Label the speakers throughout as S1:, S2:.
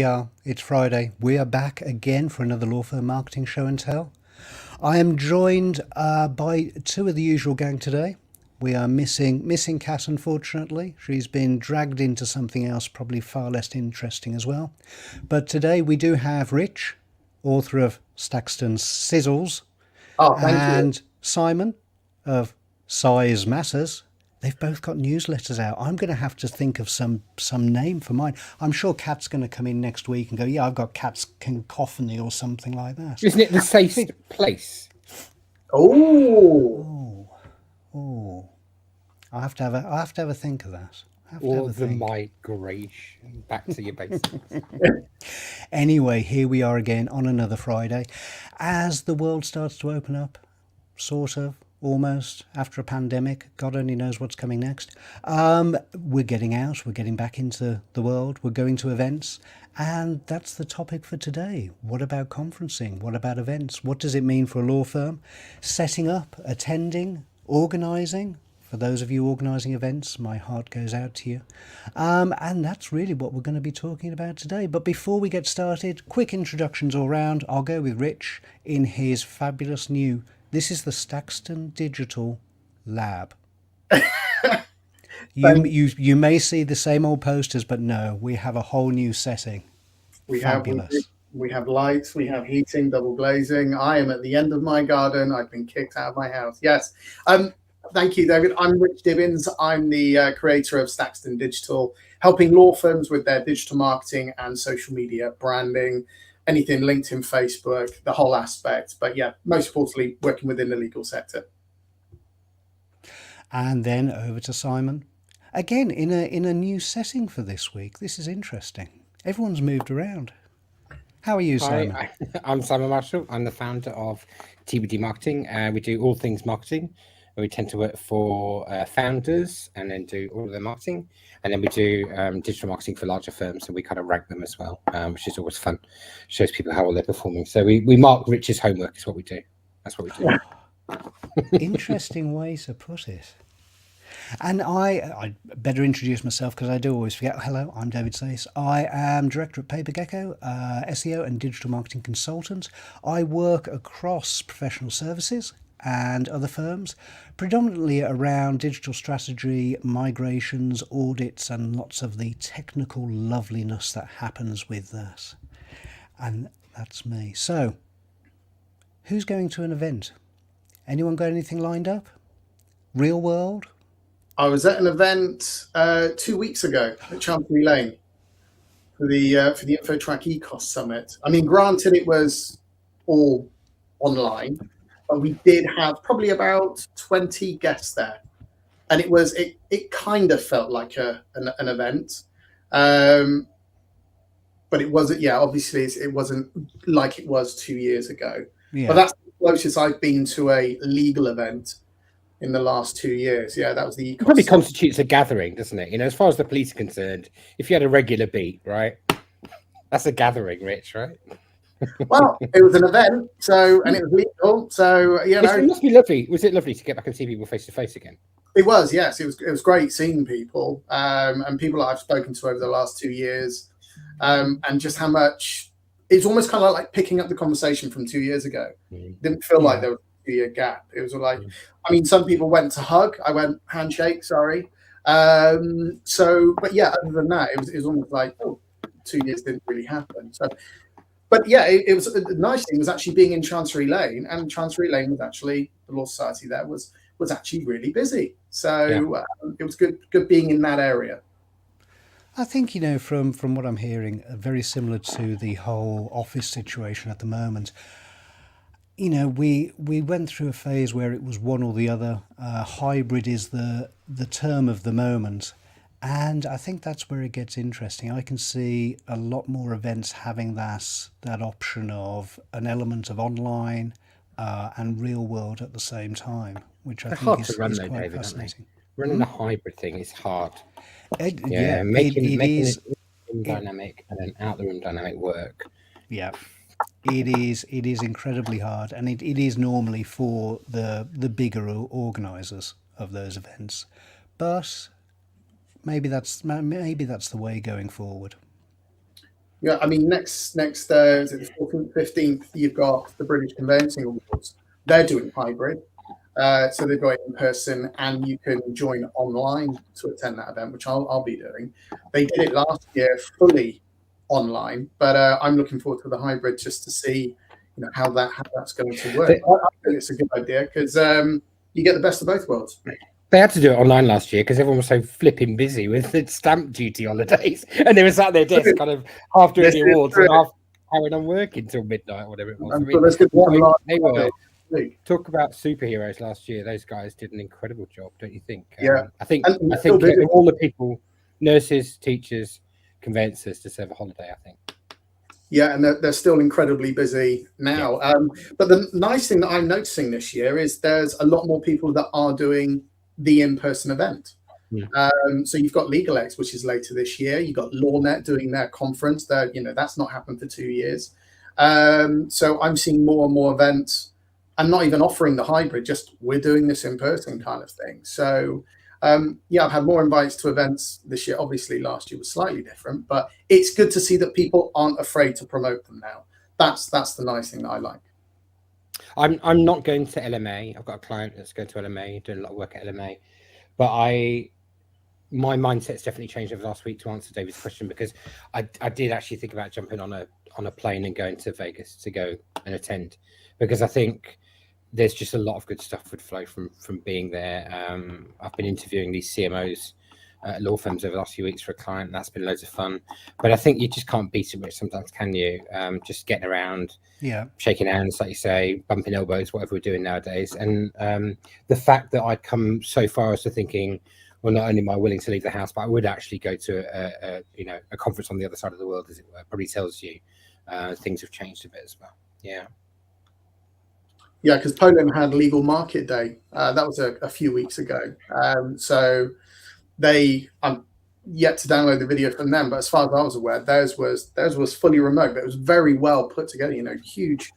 S1: are. It's Friday. We are back again for another law firm marketing show and tell. I am joined by two of the usual gang today. We are missing Kat, unfortunately. She's been dragged into something else, probably far less interesting as well. But today we do have Rich, author of Stakston's Sizzles,
S2: Thank you.
S1: and Simon of Size Matters. They've both got newsletters out. I'm going to have to think of some name for mine. I'm sure Kat's going to come in next week and go, yeah, I've got Kat's Cacophony or something like that.
S3: Isn't it the SAYCE place?
S2: Oh,
S1: I have to have a think of that.
S3: Or the migration back to your basics.
S1: Anyway, here we are again on another Friday. As the world starts to open up, sort of, almost, after a pandemic, God only knows what's coming next. We're getting out, we're getting back into the world, we're going to events, and that's the topic for today. What about conferencing? What about events? What does it mean for a law firm? Setting up, attending, organising. For those of you organising events, my heart goes out to you. And that's really what we're going to be talking about today. But before we get started, quick introductions all round. I'll go with Rich in his fabulous new... This is the Stakston Digital Lab. You may see the same old posters, but no, we have a whole new setting.
S2: We have lights, we have heating, double glazing. I am at the end of my garden. I've been kicked out of my house. Yes. Thank you, David. I'm Rich Dibbins. I'm the creator of Stakston Digital, helping law firms with their digital marketing and social media branding, anything LinkedIn, Facebook, the whole aspect. But yeah, most importantly, working within the legal sector.
S1: And then over to Simon. Again, in a new setting for this week. This is interesting. Everyone's moved around. How are you, Simon?
S3: I'm Simon Marshall. I'm the founder of TBD Marketing. We do all things marketing. We tend to work for founders and then do all of their marketing. And then we do digital marketing for larger firms, and we kind of rank them as well, which is always fun. Shows people how well they're performing. So we mark Rich's homework is what we do. That's what we do.
S1: Interesting way to put it. And I better introduce myself because I do always forget. Hello, I'm David SAYCE. I am director at PaperGecko, SEO and digital marketing consultant. I work across professional services and other firms, predominantly around digital strategy, migrations, audits, and lots of the technical loveliness that happens with that. And that's me. So, who's going to an event? Anyone got anything lined up? Real world?
S2: I was at an event 2 weeks ago at Chancery Lane for the InfoTrack eCost Summit. I mean, granted, it was all online, but we did have probably about 20 guests there, and it kind of felt like an event, but it wasn't. Yeah, obviously it wasn't like it was 2 years ago. Yeah. But that's the closest I've been to a legal event in the last 2 years. Yeah, that was the
S3: It probably constitutes a gathering, doesn't it? You know, as far as the police are concerned, if you had a regular beat, right, that's a gathering, Rich, right?
S2: Well, it was an event, and it was legal, so you know.
S3: It must be lovely. Was it lovely to get back and see people face to face again?
S2: It was, yes. It was great seeing people, and people that I've spoken to over the last 2 years, and just how much it's almost kind of like picking up the conversation from 2 years ago. Didn't feel like there was a 2-year gap. It was like, I mean, some people went to hug. I went handshake. Sorry. But yeah, other than that, it was almost like 2 years didn't really happen. So. But yeah, it was a nice thing was actually being in Chancery Lane, and Chancery Lane was actually the Law Society there was actually really busy. So it was good being in that area.
S1: I think, you know, from what I'm hearing, very similar to the whole office situation at the moment. You know, we went through a phase where it was one or the other. Hybrid is the term of the moment. And I think that's where it gets interesting. I can see a lot more events having that option of an element of online and real world at the same time, which I think is quite David, fascinating.
S3: Running a hybrid thing is hard.
S1: Making
S3: it dynamic and then out the room dynamic work.
S1: Yeah, it is incredibly hard, and it is normally for the bigger organisers of those events, but maybe that's the way going forward.
S2: Yeah, I mean, next is it the 14th, 15th, you've got the British Conveyancing Awards. They're doing hybrid. So they've got it in person, and you can join online to attend that event, which I'll be doing. They did it last year fully online, but I'm looking forward to the hybrid just to see, how that's going to work. I think it's a good idea because you get the best of both worlds.
S3: They had to do it online last year because everyone was so flipping busy with the stamp duty holidays, and they were sat at their desk, kind of half doing the awards and half carrying on working till midnight, or whatever it was. They were talk about superheroes last year. Those guys did an incredible job, don't you think?
S2: Yeah,
S3: I think all the people, nurses, teachers, conveyancers, deserve a holiday. I think.
S2: Yeah, and they're still incredibly busy now. Yeah. But the nice thing that I'm noticing this year is there's a lot more people that are doing the in-person event. So you've got LegalX, which is later this year. You've got LawNet doing their conference. That's not happened for 2 years. So I'm seeing more and more events, and not even offering the hybrid, just we're doing this in person kind of thing. So I've had more invites to events this year. Obviously, last year was slightly different, but it's good to see that people aren't afraid to promote them now. That's the nice thing that I like.
S3: I'm not going to LMA. I've got a client that's going to LMA, doing a lot of work at LMA, but my mindset's definitely changed over the last week to answer David's question, because I did actually think about jumping on a plane and going to Vegas to go and attend, because I think there's just a lot of good stuff would flow from being there. I've been interviewing these CMOs at law firms over the last few weeks for a client, and that's been loads of fun. But I think you just can't beat it, Rich, sometimes, can you? Just getting around, shaking hands, like you say, bumping elbows, whatever we're doing nowadays. And the fact that I'd come so far as to thinking, well, not only am I willing to leave the house, but I would actually go to a conference on the other side of the world, as it were, probably tells you things have changed a bit as well.
S2: Yeah, because Poland had Legal Market Day. That was a few weeks ago. So I'm yet to download the video from them, but as far as I was aware, theirs was fully remote, but it was very well put together. Huge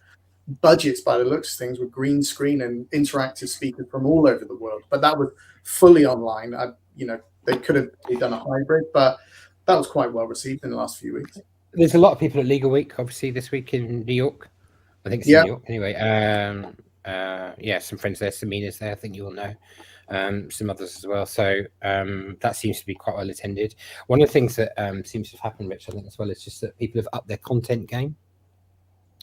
S2: budgets by the looks of things, with green screen and interactive speakers from all over the world. But that was fully online. They could have done a hybrid, but that was quite well received in the last few weeks.
S3: There's a lot of people at Legal Week, obviously, this week in New York. I think it's in New York anyway. Some friends there, Samina's there, I think you all know. Some others as well. So that seems to be quite well attended. One of the things that seems to have happened, Rich, I think as well, is just that people have upped their content game.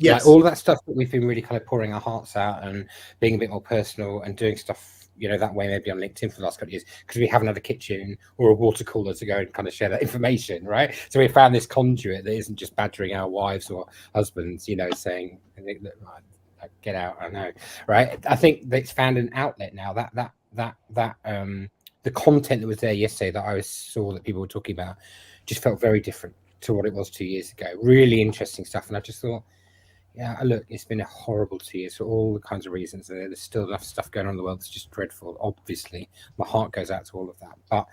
S2: Yes.
S3: Like all that stuff that we've been really kind of pouring our hearts out and being a bit more personal and doing stuff, that way, maybe on LinkedIn for the last couple of years, because we haven't had a kitchen or a water cooler to go and kind of share that information, right? So we found this conduit that isn't just badgering our wives or husbands, saying, get out, I know, right? I think it's found an outlet now. The content that was there yesterday that I saw that people were talking about just felt very different to what it was 2 years ago. Really interesting stuff. And I just thought, look, it's been a horrible 2 years for all the kinds of reasons. There's still enough stuff going on in the world that's just dreadful. Obviously, my heart goes out to all of that. But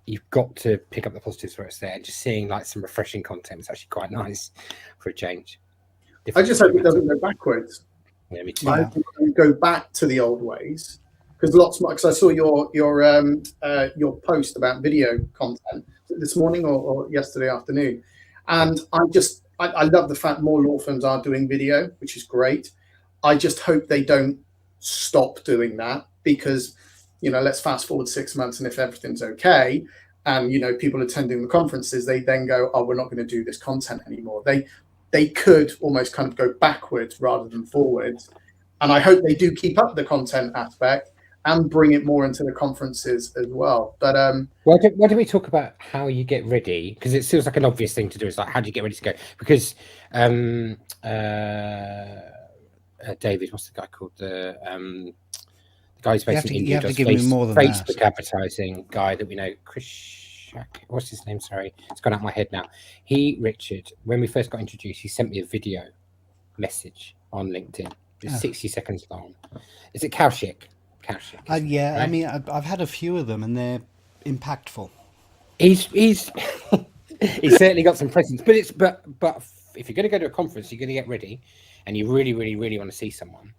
S3: you've got to pick up the positives where it's there. And just seeing like some refreshing content is actually quite nice for a change.
S2: I just hope it doesn't go backwards.
S3: Yeah, me too.
S2: I hope it go back to the old ways, because I saw your post about video content this morning or yesterday afternoon, and I love the fact more law firms are doing video, which is great. I just hope they don't stop doing that, because let's fast forward 6 months, and if everything's okay and people attending the conferences, they then go, oh, we're not going to do this content anymore. They could almost kind of go backwards rather than forwards. And I hope they do keep up the content aspect and bring it more into the conferences as well. But
S3: why don't we talk about how you get ready? Because it feels like an obvious thing to do. It's like, how do you get ready to go? Because David, what's the guy called? The guy who's based in India,
S1: you have
S3: does
S1: to give me more than
S3: Facebook advertising guy that we know, Chris. What's his name? Sorry, it's gone out of my head now. Richard, when we first got introduced, he sent me a video message on LinkedIn. It's 60 seconds long. Is it Kaushik?
S1: Yeah,
S3: right?
S1: I mean, I've had a few of them, and they're impactful.
S3: He's he's certainly got some presence, but if you're going to go to a conference, you're going to get ready, and you really, really, really want to see someone.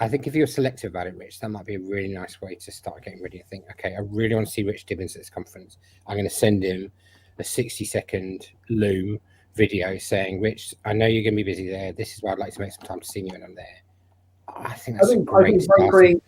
S3: I think if you're selective about it, Rich, that might be a really nice way to start getting ready. I think, okay, I really want to see Rich Dibbins at this conference. I'm going to send him a 60-second loom video saying, Rich, I know you're going to be busy there. This is why I'd like to make some time to see you when I'm there. I think that's a great
S2: brokering,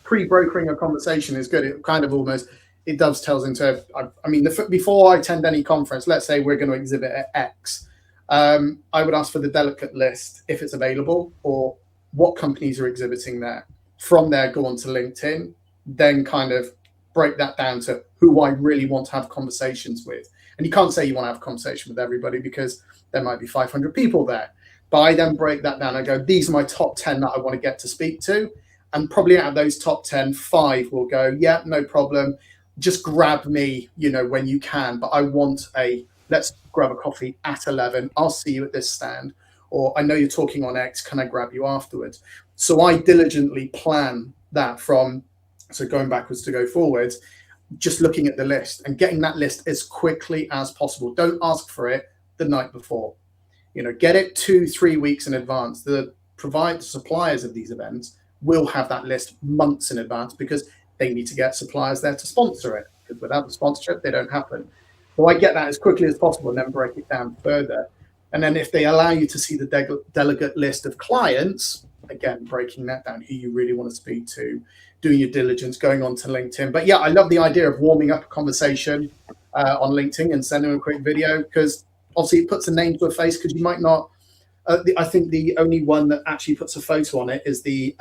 S2: pre-brokering a conversation is good. It kind of almost, it dovetails into, I mean, before I attend any conference, let's say we're going to exhibit at X, I would ask for the delegate list if it's available, or what companies are exhibiting there. From there, go on to LinkedIn, then kind of break that down to who I really want to have conversations with. And you can't say you want to have a conversation with everybody because there might be 500 people there. But I then break that down and go, these are my top 10 that I want to get to speak to. And probably out of those top 10, 5 will go, yeah, no problem. Just grab me, when you can. But I want let's grab a coffee at 11. I'll see you at this stand. Or I know you're talking on X. Can I grab you afterwards? So I diligently plan that so going backwards to go forwards, just looking at the list and getting that list as quickly as possible. Don't ask for it the night before. Get it 2-3 weeks in advance. The suppliers of these events will have that list months in advance because they need to get suppliers there to sponsor it. Because without the sponsorship, they don't happen. So I get that as quickly as possible and then break it down further. And then if they allow you to see the delegate list of clients, again, breaking that down, who you really want to speak to, doing your diligence, going on to LinkedIn. But yeah, I love the idea of warming up a conversation on LinkedIn and sending a quick video, because obviously it puts a name to a face, because you might not, I think the only one that actually puts a photo on it is the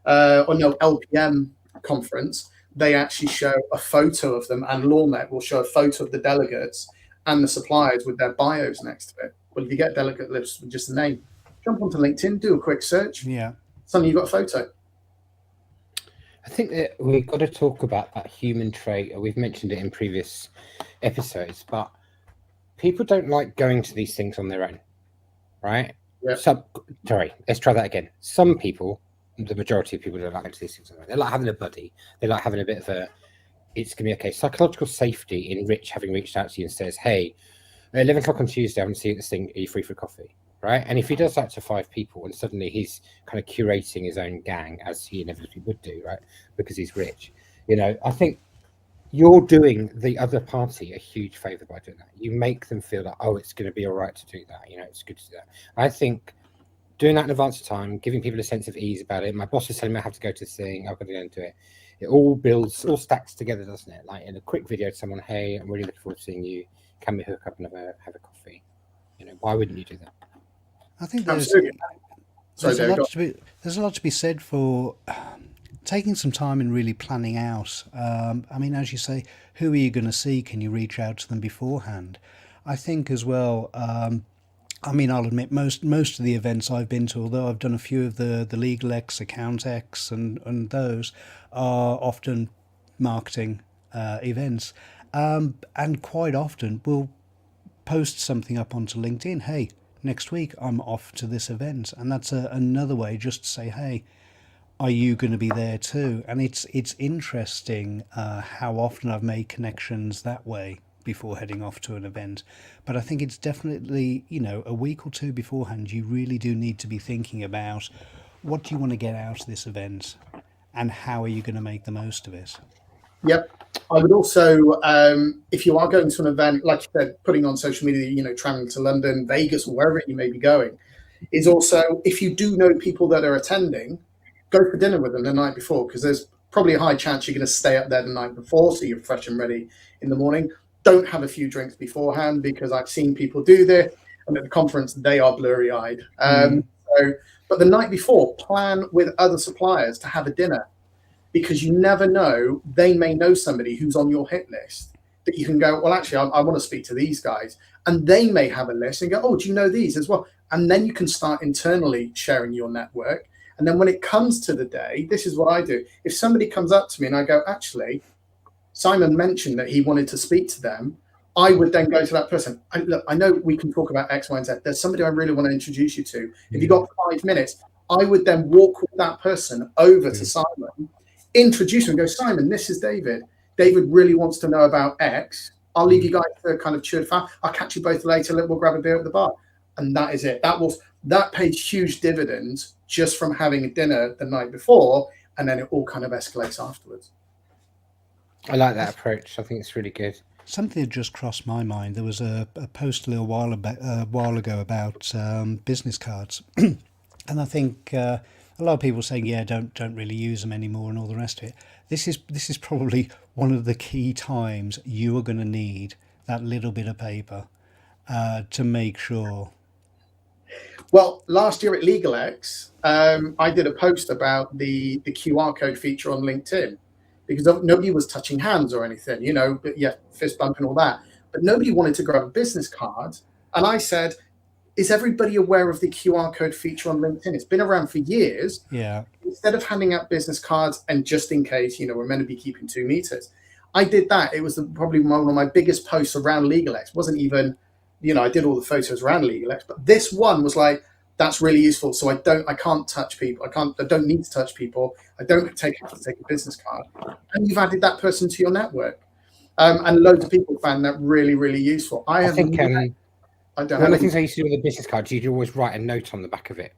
S2: LPM conference. They actually show a photo of them, and LawNet will show a photo of the delegates and the suppliers with their bios next to it. Well, if you get delegate lists with just the name, jump onto LinkedIn, do a quick search.
S1: Yeah.
S2: Suddenly you've got a photo.
S3: I think that we've got to talk about that human trait. We've mentioned it in previous episodes, but people don't like going to these things on their own, right?
S2: Yeah.
S3: Sorry, let's try that again. Some people, the majority of people, don't like going to these things on their own. They like having a buddy. They like having a bit of it's going to be okay. Psychological safety in Rich having reached out to you and says, hey, at 11 o'clock on Tuesday, I want to see you at this thing. Are you free for coffee? Right? And if he does that to 5 people and suddenly he's kind of curating his own gang, as he inevitably would do, right? Because he's rich. I think you're doing the other party a huge favor by doing that. You make them feel like, oh, it's going to be all right to do that. It's good to do that. I think doing that in advance of time, giving people a sense of ease about it. My boss is telling me I have to go to this thing. I've got to go and do it. It all stacks together, doesn't it? Like in a quick video to someone, hey, I'm really looking forward to seeing you. Can we hook up and have a coffee? Why wouldn't you do that?
S1: I think there's a lot to be said for taking some time and really planning out. I mean, as you say, who are you going to see? Can you reach out to them beforehand? I think as well, I mean, I'll admit most of the events I've been to, although I've done a few of the Legal X, Account X, and those are often marketing events. And quite often we'll post something up onto LinkedIn. Hey, next week I'm off to this event, and that's another way just to say, hey, are you going to be there too? And it's interesting how often I've made connections that way before heading off to an event. But I think it's definitely, a week or two beforehand, you really do need to be thinking about what do you want to get out of this event and how are you going to make the most of it.
S2: Yep. I would also, if you are going to an event, like you said, putting on social media, traveling to London, Vegas, or wherever you may be going, is also, if you do know people that are attending, go for dinner with them the night before, because there's probably a high chance you're going to stay up there the night before, so you're fresh and ready in the morning. Don't have a few drinks beforehand, because I've seen people do this, and at the conference, they are blurry-eyed. But the night before, plan with other suppliers to have a dinner, because you never know, they may know somebody who's on your hit list that you can go, well, actually, I want to speak to these guys. And they may have a list and go, oh, do you know these as well? And then you can start internally sharing your network. And then when it comes to the day, this is what I do. If somebody comes up to me and I go, actually, Simon mentioned that he wanted to speak to them, I would then go to that person. Look, I know we can talk about X, Y, and Z. There's somebody I really want to introduce you to. If you've got 5 minutes, I would then walk with that person over to Simon, introduce him and go, Simon, this is David. David really wants to know about X. I'll leave you guys to kind of cheer fast. I'll catch you both later. We'll grab a beer at the bar. And that is it. That paid huge dividends just from having a dinner the night before, and then it all kind of escalates afterwards.
S3: I like that approach. I think it's really good.
S1: Something that just crossed my mind. There was a post a little while ago about business cards, and I think a lot of people saying, "Yeah, don't really use them anymore," and all the rest of it. This is probably one of the key times you are going to need that little bit of paper to make sure.
S2: Well, last year at LegalX, I did a post about the QR code feature on LinkedIn because nobody was touching hands or anything, but yeah, fist bump and all that. But nobody wanted to grab a business card. And I said, is everybody aware of the QR code feature on LinkedIn? It's been around for years.
S1: Yeah.
S2: Instead of handing out business cards and just in case, we're meant to be keeping 2 meters, I did that. It was probably one of my biggest posts around LegalX. It wasn't even, I did all the photos around LegalX, but this one was like, that's really useful. So I can't touch people. I don't need to touch people. I don't have to take a business card. And you've added that person to your network. And loads of people found that really, really useful.
S3: I think
S2: I don't
S3: one of
S2: have
S3: the things I used to do with a business card, you'd always write a note on the back of it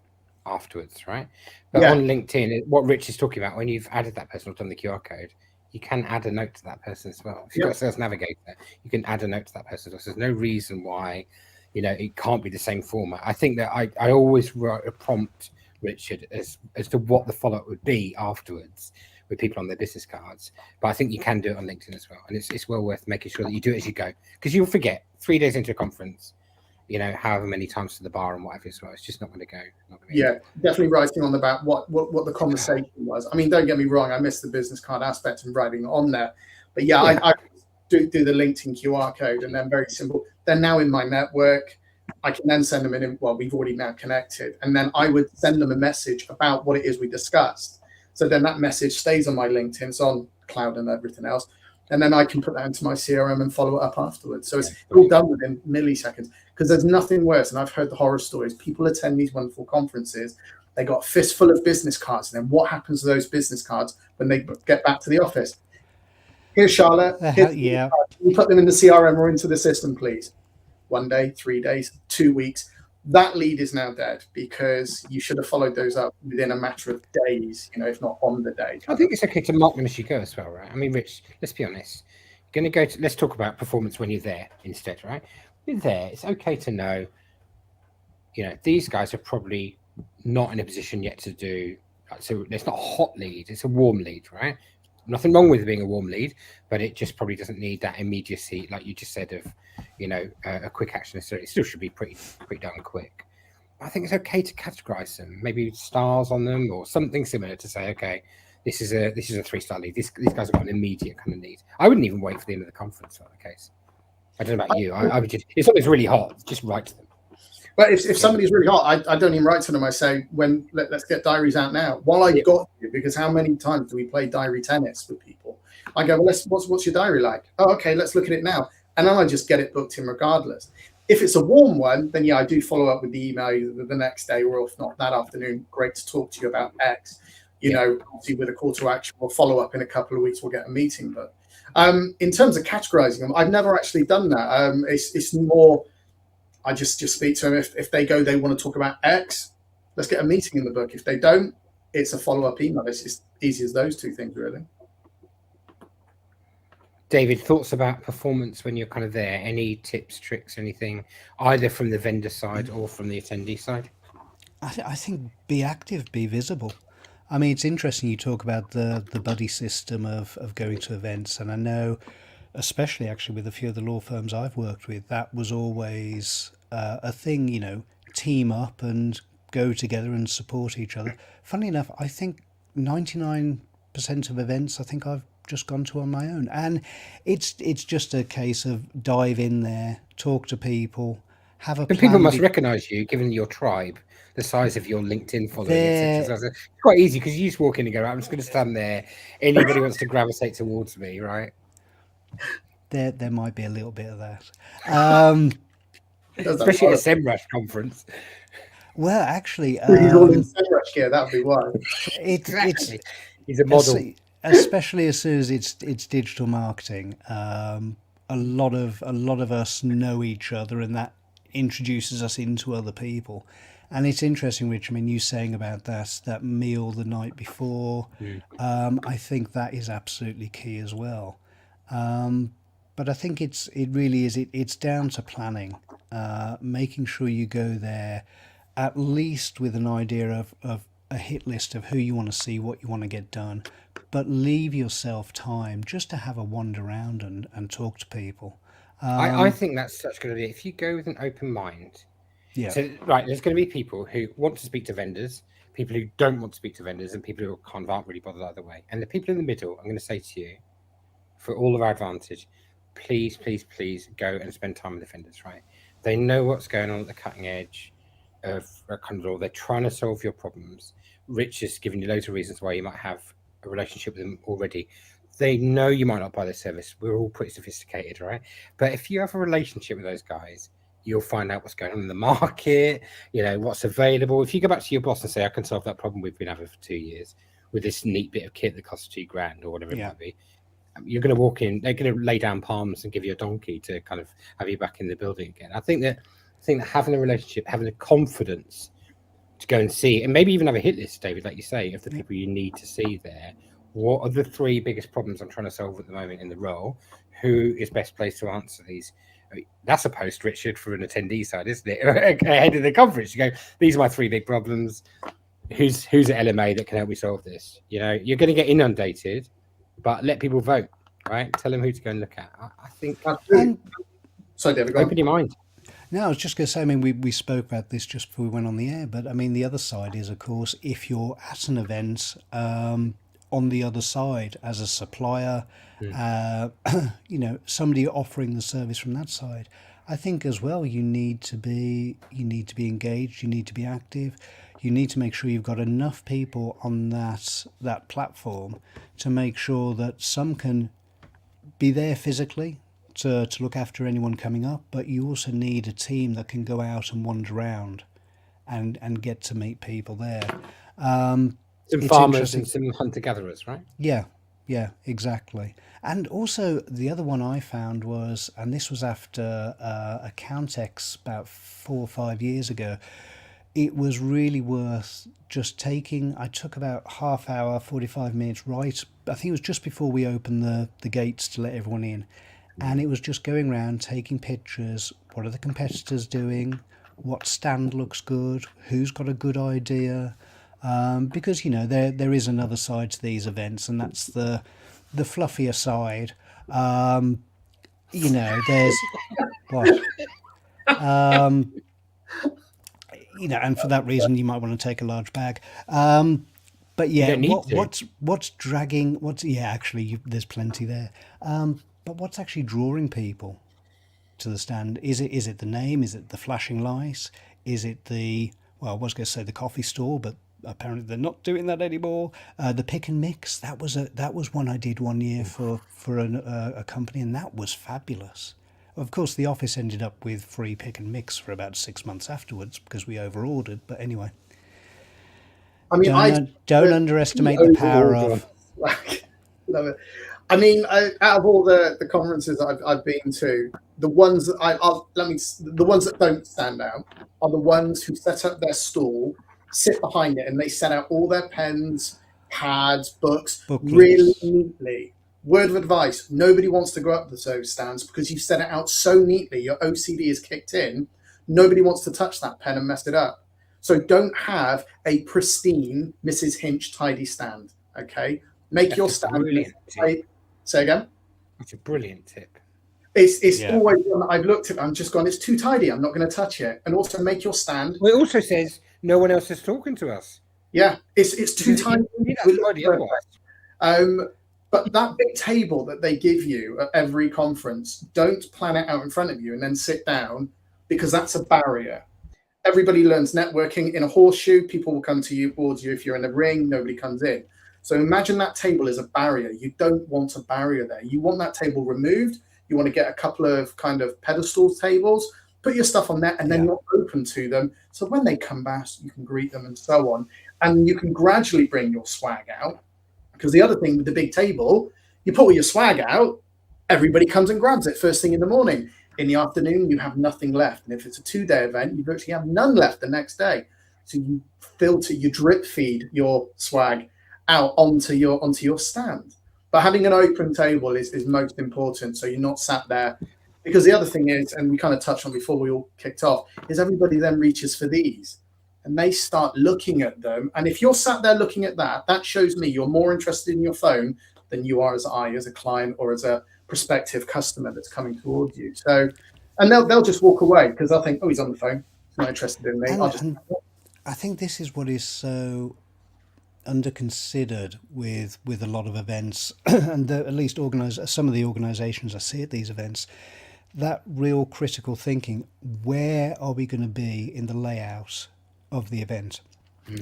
S3: afterwards, right? But
S2: Yeah.
S3: on LinkedIn, what Rich is talking about, when you've added that person or done the QR code, you can add a note to that person as well. If you've got a Sales Navigator, you can add a note to that person. So there's no reason why, it can't be the same format. I think that I always write a prompt, Richard, as to what the follow-up would be afterwards with people on their business cards. But I think you can do it on LinkedIn as well. And it's well worth making sure that you do it as you go. Because you'll forget 3 days into a conference, however many times to the bar and whatever as well. It's just not going to go.
S2: Yeah, definitely writing on the back what the conversation was. I mean, don't get me wrong, I missed the business card aspect and writing on there. But yeah. I do the LinkedIn QR code, and then very simple. They're now in my network. I can then send them in. Well, we've already now connected. And then I would send them a message about what it is we discussed. So then that message stays on my LinkedIn. It's on cloud and everything else. And then I can put that into my CRM and follow it up afterwards. So it's all done within milliseconds, because there's nothing worse. And I've heard the horror stories. People attend these wonderful conferences. They got a fistful of business cards. And then what happens to those business cards when they get back to the office? Here's Charlotte.
S1: Yeah.
S2: Can you put them in the CRM or into the system, please? 1 day, 3 days, 2 weeks. That lead is now dead, because you should have followed those up within a matter of days, if not on the day.
S3: I think it's okay to mark them as you go as well, right? I mean, Rich, let's be honest. Let's talk about performance when you're there instead, right? You're there. It's okay to know, these guys are probably not in a position yet to do. So it's not a hot lead. It's a warm lead, right? Nothing wrong with being a warm lead, but it just probably doesn't need that immediacy, like you just said, of a quick action necessarily. It still should be pretty darn quick. I think it's okay to categorize them, maybe stars on them or something similar, to say, okay, this is a 3-star lead. These guys have got an immediate kind of need. I wouldn't even wait for the end of the conference for the case. I don't know about you. I would just, if something's really hot, just write to them.
S2: But if somebody's really hot, I don't even write to them. I say, let's get diaries out now. While I've got you, because how many times do we play diary tennis with people? I go, well, what's your diary like? Oh, okay, let's look at it now. And then I just get it booked in regardless. If it's a warm one, then I do follow up with the email either the next day, or if not that afternoon, great to talk to you about X. Obviously with a call to action, we'll follow up in a couple of weeks, we'll get a meeting. But in terms of categorizing them, I've never actually done that. It's more, I just speak to them. If they go, they want to talk about X, let's get a meeting in the book. If they don't, it's a follow-up email. It's as easy as those two things, really.
S3: David, thoughts about performance when you're kind of there? Any tips, tricks, anything, either from the vendor side or from the attendee side?
S1: I think be active, be visible. I mean, it's interesting you talk about the buddy system of going to events, and I know, especially actually with a few of the law firms I've worked with, that was always a thing, team up and go together and support each other. Funnily enough, I think 99% of events I think I've just gone to on my own, and it's just a case of dive in there, talk to people, have a plan.
S3: People must recognize you, given your tribe, the size of your LinkedIn following, etc. So it's quite easy, because you just walk in and go, I'm just going to stand there, anybody wants to gravitate towards me, right?
S1: There might be a little bit of that,
S3: especially at a SEMrush conference.
S1: Well, actually,
S2: he's all in SEMrush gear. That'd be why.
S3: Exactly. He's a model.
S1: Especially as soon as it's digital marketing, a lot of us know each other, and that introduces us into other people. And it's interesting, Rich. I mean, you saying about that meal the night before. I think that is absolutely key as well. But but I think it really is. It's down to planning, making sure you go there at least with an idea of a hit list of who you want to see, what you want to get done, but leave yourself time just to have a wander around and talk to people.
S3: I think that's such a good idea. If you go with an open mind,
S1: Yeah.
S3: So, right, there's going to be people who want to speak to vendors, people who don't want to speak to vendors, and people who aren't really bothered either way. And the people in the middle, I'm going to say to you, for all of our advantage, please, please, please go and spend time with the vendors, right? They know what's going on at the cutting edge of Condor. They're trying to solve your problems. Rich has given you loads of reasons why you might have a relationship with them already. They know you might not buy their service. We're all pretty sophisticated, right? But if you have a relationship with those guys, you'll find out what's going on in the market, what's available. If you go back to your boss and say, I can solve that problem we've been having for 2 years with this neat bit of kit that costs $2,000 or whatever it might be, you're going to walk in, they're going to lay down palms and give you a donkey to kind of have you back in the building again. I think that having a relationship, having the confidence to go and see, and maybe even have a hit list, David, like you say, of the people you need to see there. What are the 3 biggest problems I'm trying to solve at the moment in the role? Who is best placed to answer these? I mean, that's a post, Richard, for an attendee side, isn't it? Ahead of the conference, you go, these are my 3 big problems. Who's at LMA that can help me solve this? You're going to get inundated, but let people vote, right? Tell them who to go and look at. I think.
S2: Sorry, David,
S3: open your mind.
S1: No, I was just going to say, I mean, we spoke about this just before we went on the air, but I mean, the other side is, of course, if you're at an event on the other side as a supplier, somebody offering the service from that side, I think as well, you need to be engaged, you need to be active, you need to make sure you've got enough people on that platform to make sure that some can be there physically to look after anyone coming up, but you also need a team that can go out and wander around and get to meet people there.
S3: Some farmers and some hunter-gatherers, right?
S1: Yeah, exactly. And also the other one I found was, and this was after a Countex about 4 or 5 years ago, it was really worth just taking, I took about half hour, 45 minutes, right? I think it was just before we opened the gates to let everyone in. And it was just going around, taking pictures. What are the competitors doing? What stand looks good? Who's got a good idea? Because, there is another side to these events, and that's the fluffier side. There's what? And for that reason, you might want to take a large bag. But yeah, what's dragging? Actually, there's plenty there. But what's actually drawing people to the stand? Is it the name? Is it the flashing lights? Is it I was going to say the coffee store, but apparently they're not doing that anymore. The pick and mix, that was one I did one year for a company, and that was fabulous. Of course, the office ended up with free pick and mix for about 6 months afterwards because we overordered. But anyway,
S2: I mean,
S1: don't underestimate the power of.
S2: Love it. I mean, out of all the conferences I've been to, the ones that the ones that don't stand out are the ones who set up their stall, sit behind it, and they set out all their pens, pads, books really neatly. Word of advice: nobody wants to go up to those stands because you've set it out so neatly. Your OCD is kicked in. Nobody wants to touch that pen and mess it up. So don't have a pristine Mrs. Hinch tidy stand. Okay, make your stand. Say again.
S3: It's a brilliant tip.
S2: It's always one that I've looked at. I'm just gone. It's too tidy. I'm not going to touch it. And also make your stand.
S3: Well, it also says no one else is talking to us.
S2: Yeah, it's too tidy. But that big table that they give you at every conference, don't plan it out in front of you and then sit down, because that's a barrier. Everybody learns networking in a horseshoe. People will come towards you. If you're in a ring, nobody comes in. So imagine that table is a barrier. You don't want a barrier there. You want that table removed. You want to get a couple of kind of pedestal tables, put your stuff on there, and then you're open to them. So when they come back, you can greet them and so on. And you can gradually bring your swag out. Because the other thing with the big table, you pull your swag out, everybody comes and grabs it first thing in the morning. In the afternoon, you have nothing left. And if it's a 2-day event, you virtually have none left the next day. So you drip feed your swag out onto your stand. But having an open table is most important. So you're not sat there, because the other thing is, and we kind of touched on before we all kicked off, is everybody then reaches for these and they start looking at them. And if you're sat there looking at that, that shows me you're more interested in your phone than you are as a client or as a prospective customer that's coming towards you. So, and they'll just walk away because they'll think, oh, he's on the phone. He's not interested in me.
S1: And I think this is what is so under-considered with a lot of events, and at least some of the organisations I see at these events, that real critical thinking. Where are we going to be in the layout of the event?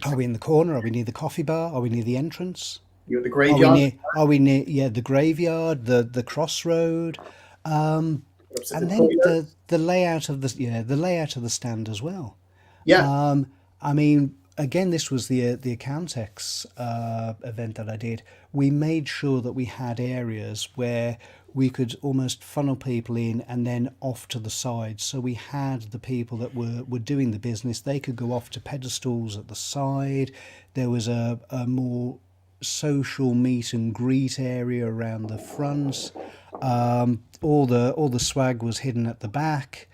S1: Are we in the corner? Are we near the coffee bar? Are we near the entrance?
S2: You're at the graveyard.
S1: Are we near the graveyard, the crossroad, and then the layout of the stand as well.
S2: Yeah.
S1: I mean, again, this was the Accountex event that I did. We made sure that we had areas where we could almost funnel people in and then off to the side. So we had the people that were doing the business, they could go off to pedestals at the side. There was a more social meet and greet area around the front. All the swag was hidden at the back,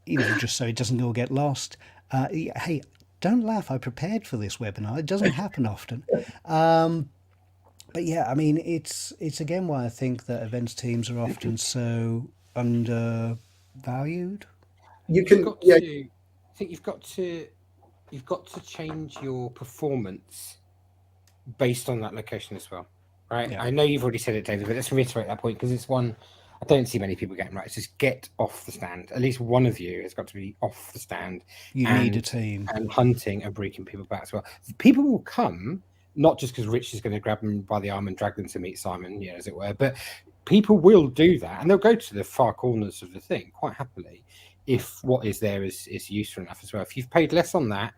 S1: just so it doesn't all get lost. Hey, don't laugh. I prepared for this webinar. It doesn't happen often. But yeah, I mean, it's again why I think that events teams are often so undervalued.
S2: You can.
S3: I think you've got to change your performance based on that location as well, right? Yeah. I know you've already said it, David, but let's reiterate that point because it's one I don't see many people getting right. It's just get off the stand. At least one of you has got to be off the stand.
S1: You need a team.
S3: And hunting and bringing people back as well. People will come, not just because Rich is going to grab them by the arm and drag them to meet Simon, as it were, but people will do that. And they'll go to the far corners of the thing quite happily if what is there is useful enough as well. If you've paid less on that,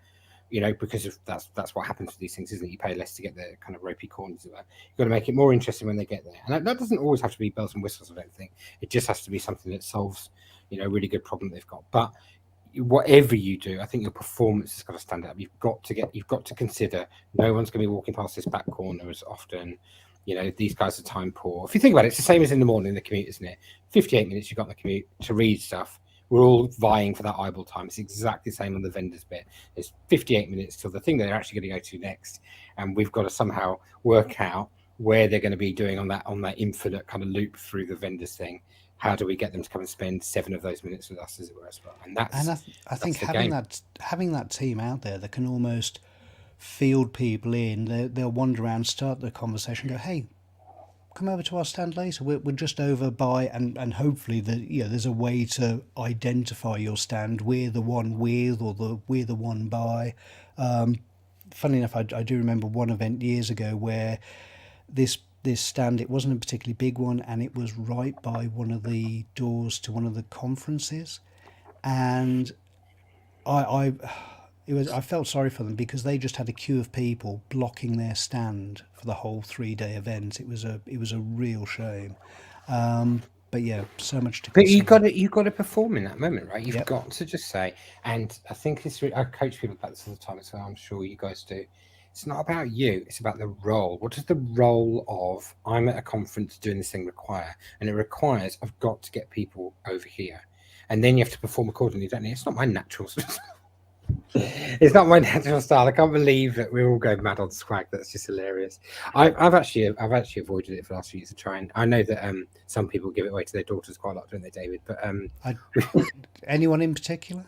S3: because of that's what happens with these things, isn't it? You pay less to get the kind of ropey corners of that. You've got to make it more interesting when they get there. And that doesn't always have to be bells and whistles, I don't think. It just has to be something that solves, a really good problem they've got. But whatever you do, I think your performance has got to stand up. You've got to consider no one's going to be walking past this back corner as often. These guys are time poor. If you think about it, it's the same as in the morning, the commute, isn't it? 58 minutes you've got on the commute to read stuff. We're all vying for that eyeball time. It's exactly the same on the vendors bit. It's 58 minutes till the thing that they're actually going to go to next, and we've got to somehow work out where they're going to be doing on that infinite kind of loop through the vendors thing. How do we get them to come and spend 7 of those minutes with us, as it were, as well? And
S1: I think having that team out there that can almost field people in, they'll wander around, start the conversation, go, hey, come over to our stand later. We're just over by, and hopefully there's a way to identify your stand. We're the one with, or we're the one by. Funny enough, I do remember one event years ago where this stand, it wasn't a particularly big one, and it was right by one of the doors to one of the conferences, and I felt sorry for them because they just had a queue of people blocking their stand for the whole 3-day event. It was a real shame. But yeah, so much to consider.
S3: But you got to perform in that moment, right? You've got to just say, and I think I coach people about this all the time as well. I'm sure you guys do. It's not about you. It's about the role. What does the role of I'm at a conference doing this thing require? And it requires I've got to get people over here, and then you have to perform accordingly, don't you? It's not my natural. It's not my natural style. I can't believe that we're all going mad on swag. That's just hilarious. I've actually avoided it for the last few years to try, and I know that some people give it away to their daughters quite a lot, don't they, David? But
S1: anyone in particular?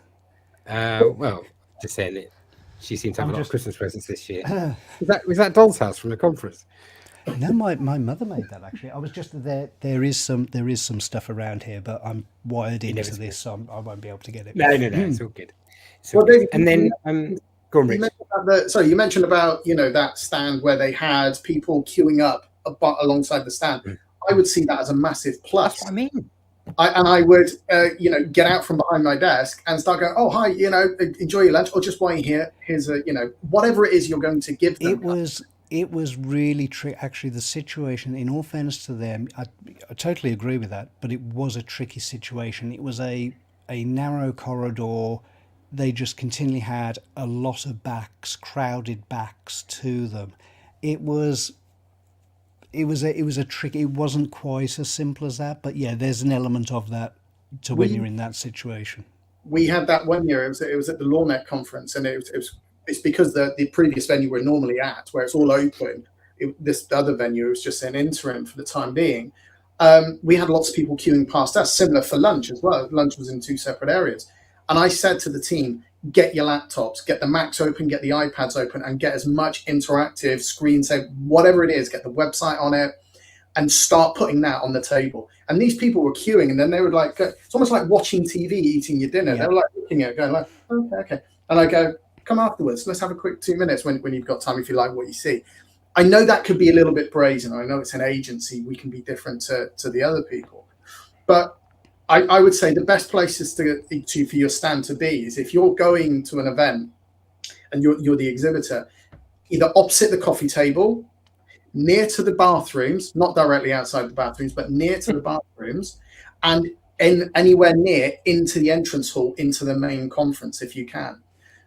S3: Well, just saying it. She seemed to have a lot of Christmas presents this year. Was that Doll's House from the conference?
S1: No, my mother made that actually. I was just there. There is some stuff around here, but I'm wired into this, so I won't be able to get it.
S3: No, it's all good. So, well, David, and then go on, Rich.
S2: You mentioned about that stand where they had people queuing up alongside the stand. I would see that as a massive plus.
S3: That's what I mean.
S2: I would get out from behind my desk and start going, oh hi, enjoy your lunch, or just while you're here, here's a whatever it is you're going to give them.
S1: It was really actually the situation. In all fairness to them, I totally agree with that, but it was a tricky situation. It was a narrow corridor. They just continually had a lot of crowded backs to them. It was it was a trick. It wasn't quite as simple as that, but yeah, there's an element of that to when you're in that situation.
S2: We had that one year. It was at the LawNet conference, and it's because the previous venue we're normally at, where it's all open. This other venue was just an interim for the time being. We had lots of people queuing past us, similar for lunch as well. Lunch was in 2 separate areas. And I said to the team, get your laptops, get the Macs open, get the iPads open, and get as much interactive screensaver, whatever it is, get the website on it, and start putting that on the table. And these people were queuing, and then they would like, it's almost like watching TV, eating your dinner. Yeah. They were like looking at it, going like, okay. And I go, come afterwards. Let's have a quick 2 minutes when you've got time, if you like what you see. I know that could be a little bit brazen. I know it's an agency. We can be different to the other people. But I would say the best places for your stand to be is if you're going to an event and you're the exhibitor, either opposite the coffee table, near to the bathrooms, not directly outside the bathrooms, but near to the bathrooms, and anywhere near into the entrance hall, into the main conference if you can.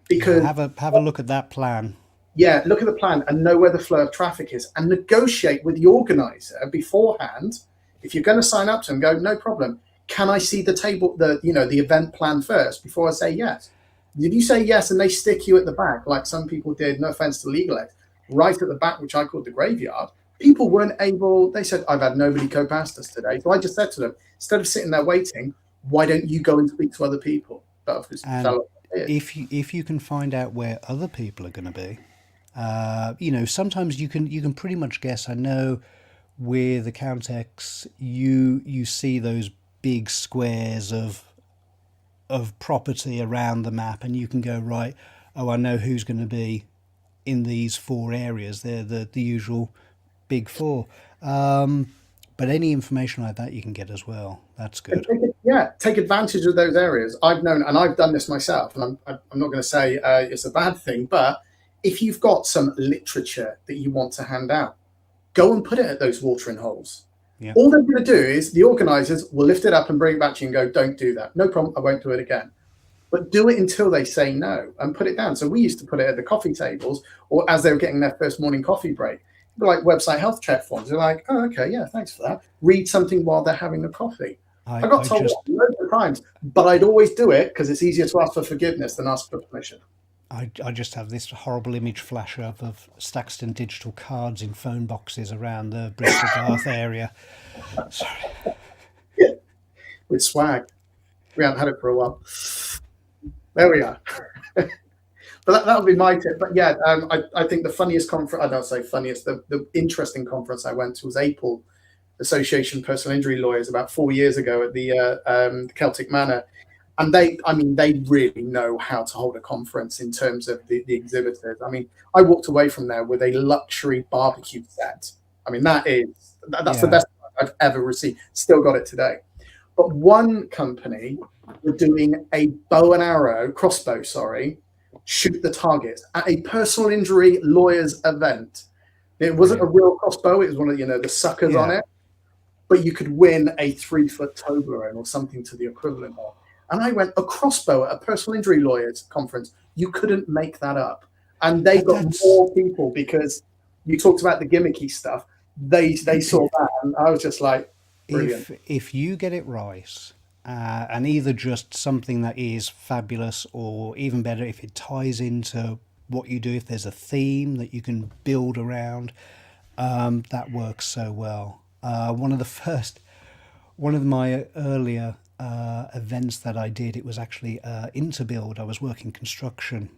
S2: Because
S1: have a look at that plan.
S2: Yeah, look at the plan and know where the flow of traffic is, and negotiate with the organizer beforehand. If you're going to sign up to them, go, no problem. Can I see the table, the event plan first before I say yes? Did you say yes and they stick you at the back like some people did? No offense to Legal Aid, right at the back, which I called the graveyard. People weren't able. They said, I've had nobody go past us today. So I just said to them, instead of sitting there waiting, why don't you go and speak to other people? But of course,
S1: if you can find out where other people are going to be, sometimes you can pretty much guess. I know with the Countex, you see those big squares of property around the map, and you can go, right, I know who's going to be in these 4 areas. They're the usual big 4. But any information like that you can get as well. That's good.
S2: Take advantage of those areas. I've known, and I've done this myself, and I'm not going to say it's a bad thing, but if you've got some literature that you want to hand out, go and put it at those watering holes. Yeah. All they're going to do is the organizers will lift it up and bring it back to you and go, don't do that. No problem. I won't do it again. But do it until they say no and put it down. So we used to put it at the coffee tables, or as they were getting their first morning coffee break, like website health check forms. They're like, oh, okay, yeah, thanks for that. Read something while they're having a coffee. I got told loads of times, but I'd always do it because it's easier to ask for forgiveness than ask for permission.
S1: I just have this horrible image flash up of Staxton digital cards in phone boxes around the Bristol Bath area. Sorry.
S2: Yeah. With swag. We haven't had it for a while. There we are. But that would be my tip. But yeah, I think the funniest conference, I don't say funniest, the interesting conference I went to was APL, Association Personal Injury Lawyers, about 4 years ago at the Celtic Manor. And they really know how to hold a conference in terms of the exhibitors. I mean, I walked away from there with a luxury barbecue set. I mean, that's the best I've ever received. Still got it today. But one company were doing a crossbow, shoot the targets at a personal injury lawyers event. It wasn't a real crossbow. It was one of the suckers on it. But you could win a 3-foot Toblerone or something to the equivalent of. And I went, a crossbow at a personal injury lawyers conference. You couldn't make that up. And they got more people because you talked about the gimmicky stuff. They saw that, and I was just like, brilliant.
S1: If you get it right, and either just something that is fabulous, or even better, if it ties into what you do, if there's a theme that you can build around, that works so well. One of my earlier events that I did, it was actually Interbuild. I was working construction,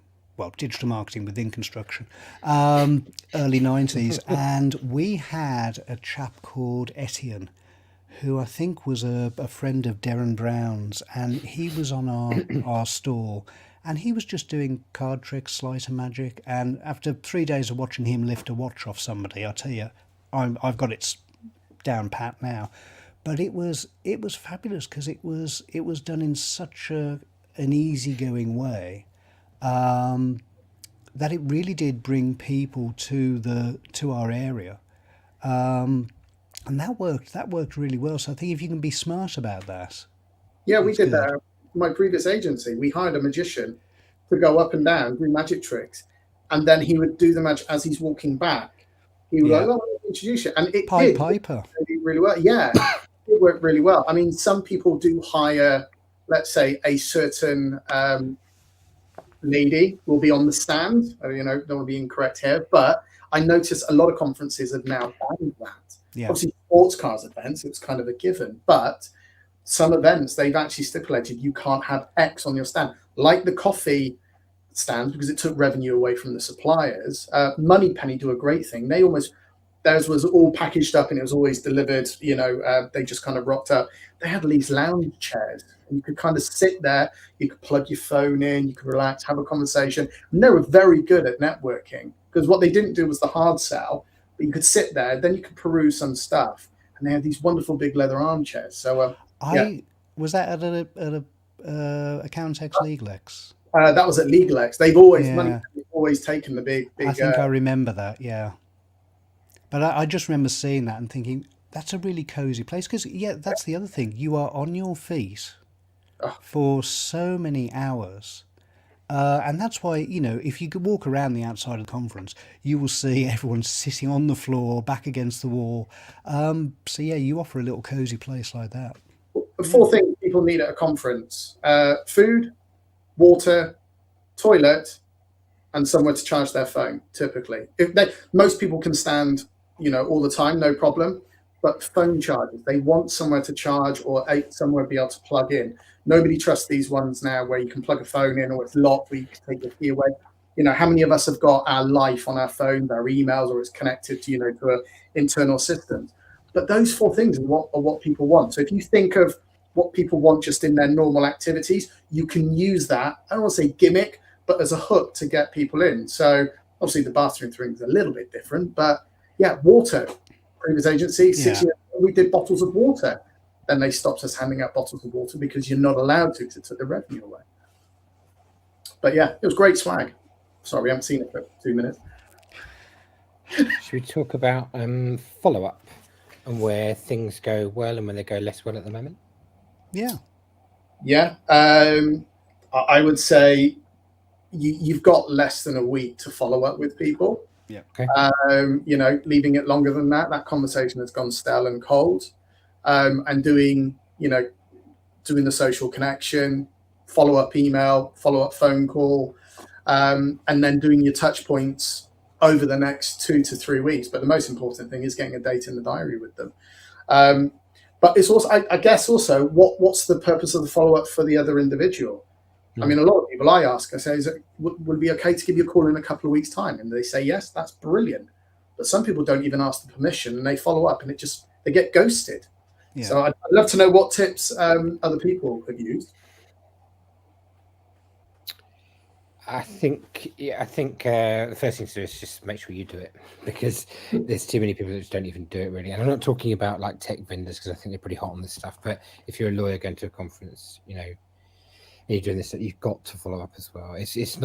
S1: digital marketing within construction, early 90s, and we had a chap called Etienne, who I think was a friend of Darren Brown's, and he was on our stall, and he was just doing card tricks, sleight of magic. And after 3 days of watching him lift a watch off somebody, I tell you, I've got it down pat now. But it was fabulous because it was done in such an easygoing way that it really did bring people to our area, and that worked really well. So I think if you can be smart about that.
S2: Yeah, we did that. My previous agency, we hired a magician to go up and down, do magic tricks, and then he would do the magic as he's walking back. He would introduce you. And it
S1: Pied
S2: did
S1: Piper.
S2: really well. Yeah, it worked really well. I mean, some people do hire, let's say, a certain lady will be on the stand. Don't want to be incorrect here, but I notice a lot of conferences have now banned that.
S1: Yeah.
S2: Obviously, sports cars events, it's kind of a given, but some events they've actually stipulated you can't have X on your stand, like the coffee stands, because it took revenue away from the suppliers. Moneypenny do a great thing. Theirs was all packaged up and it was always delivered. They just kind of rocked up. They had these lounge chairs and you could kind of sit there. You could plug your phone in, you could relax, have a conversation. And they were very good at networking, because what they didn't do was the hard sell, but you could sit there, then you could peruse some stuff. And they had these wonderful big leather armchairs. So
S1: Was that at a Accountex Legalex?
S2: that was at Legalex. They've always
S1: Yeah.
S2: always taken the big.
S1: I think I remember that. Yeah. But I just remember seeing that and thinking, that's a really cozy place. Because, that's the other thing. You are on your feet for so many hours. And that's why, if you could walk around the outside of the conference, you will see everyone sitting on the floor, back against the wall. You offer a little cozy place like that.
S2: 4 things people need at a conference: food, water, toilet, and somewhere to charge their phone. Typically, most people can stand all the time, no problem, but phone chargers, they want somewhere to charge or somewhere to be able to plug in. Nobody trusts these ones now where you can plug a phone in or it's locked where you can take your key away. How many of us have got our life on our phone, our emails, or it's connected to to an internal system? But those 4 things are what people want. So if you think of what people want just in their normal activities, you can use that, I don't want to say gimmick, but as a hook to get people in. So obviously the bathroom thing is a little bit different, but water. Previous agency, 6 years ago, we did bottles of water. Then they stopped us handing out bottles of water because you're not allowed to, because it took the revenue away. But it was great swag. Sorry, we haven't seen it for 2 minutes.
S3: Should we talk about follow-up and where things go well and when they go less well at the moment?
S2: Yeah. I would say you've got less than a week to follow up with people.
S1: Yeah.
S3: Okay.
S2: Leaving it longer than that conversation has gone stale and cold. And doing the social connection, follow-up email, follow-up phone call, and then doing your touch points over the next 2 to 3 weeks. But the most important thing is getting a date in the diary with them. But it's also, I guess, also what's the purpose of the follow-up for the other individual? I mean, a lot of people I say, would it be okay to give you a call in a couple of weeks' time? And they say, yes, that's brilliant. But some people don't even ask the permission and they follow up and they get ghosted. Yeah. So I'd love to know what tips other people have used.
S3: I think the first thing to do is just make sure you do it, because there's too many people that just don't even do it really. And I'm not talking about like tech vendors, because I think they're pretty hot on this stuff. But if you're a lawyer going to a conference, and you're doing this, you've got to follow up as well. It's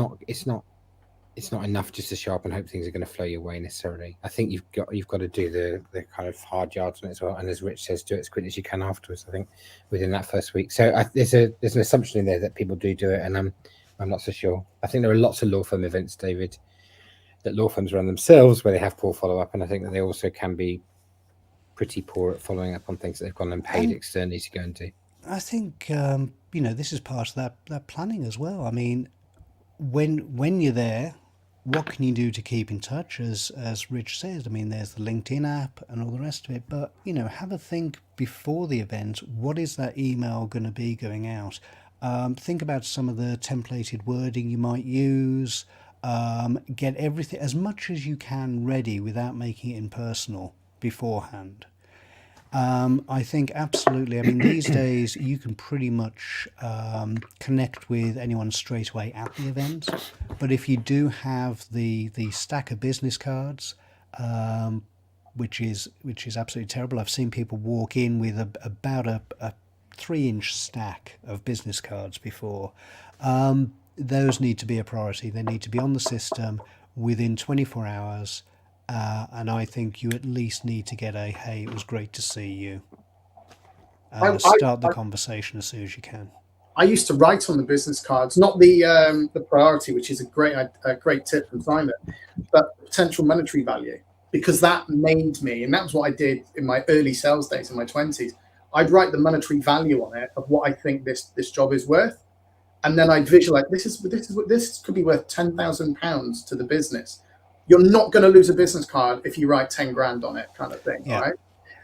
S3: not enough just to show up and hope things are going to flow your way necessarily. I think you've got to do the kind of hard yards on it as well. And as Rich says, do it as quick as you can afterwards. I think within that first week. So there's an assumption in there that people do it, and I'm not so sure. I think there are lots of law firm events, David, that law firms run themselves where they have poor follow up, and I think that they also can be pretty poor at following up on things that they've gone and paid externally to go and do.
S1: I think this is part of that planning as well. I mean, when you're there, what can you do to keep in touch? As Rich says, I mean, there's the LinkedIn app and all the rest of it. But have a think before the event. What is that email going to be going out? Think about some of the templated wording you might use. Get everything as much as you can ready without making it impersonal beforehand. I think absolutely. I mean, these days you can pretty much connect with anyone straight away at the event. But if you do have the stack of business cards, which is absolutely terrible. I've seen people walk in with about a 3-inch stack of business cards before. Those need to be a priority. They need to be on the system within 24 hours. And I think you at least need to get a, hey, it was great to see you. Start the conversation as soon as you can.
S2: I used to write on the business cards, not the priority, which is a great tip from Simon, but potential monetary value. because that made me, and that was what I did in my early sales days in my 20s. I'd write the monetary value on it of what I think this job is worth. And then I'd visualize this could be worth £10,000 to the business. You're not going to lose a business card if you write 10 grand on it, kind of thing.
S1: Yeah.
S2: All right.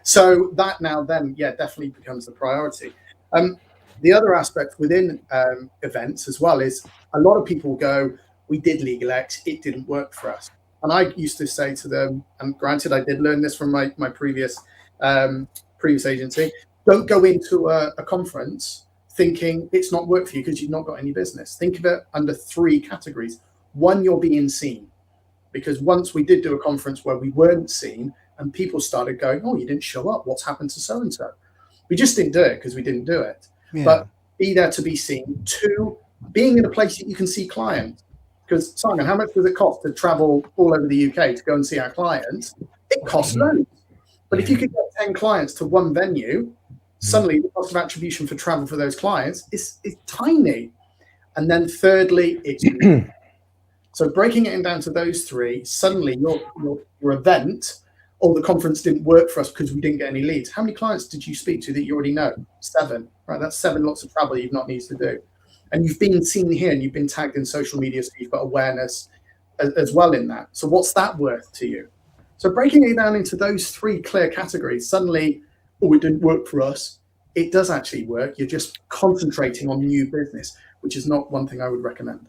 S2: So that now then, definitely becomes the priority. The other aspect within events as well is a lot of people go, we did Legal X, it didn't work for us. And I used to say to them, and granted, I did learn this from my previous agency, don't go into a conference thinking it's not worked for you because you've not got any business. Think of it under 3 categories. One, you're being seen. Because once we did do a conference where we weren't seen and people started going, oh, you didn't show up. What's happened to so-and-so? We just didn't do it because we didn't do it. Yeah. But be there to be seen. 2, being in a place that you can see clients. Because, Simon, how much does it cost to travel all over the UK to go and see our clients? It costs loads. But if you could get 10 clients to one venue, suddenly the cost of attribution for travel for those clients is tiny. And then thirdly, it's so breaking it down to those 3, suddenly your event or the conference didn't work for us because we didn't get any leads. How many clients did you speak to that you already know? 7, right? That's 7 lots of travel you've not needed to do. And you've been seen here and you've been tagged in social media, so you've got awareness as well in that. So what's that worth to you? So breaking it down into those 3 clear categories, suddenly, oh, it didn't work for us. It does actually work. You're just concentrating on new business, which is not one thing I would recommend.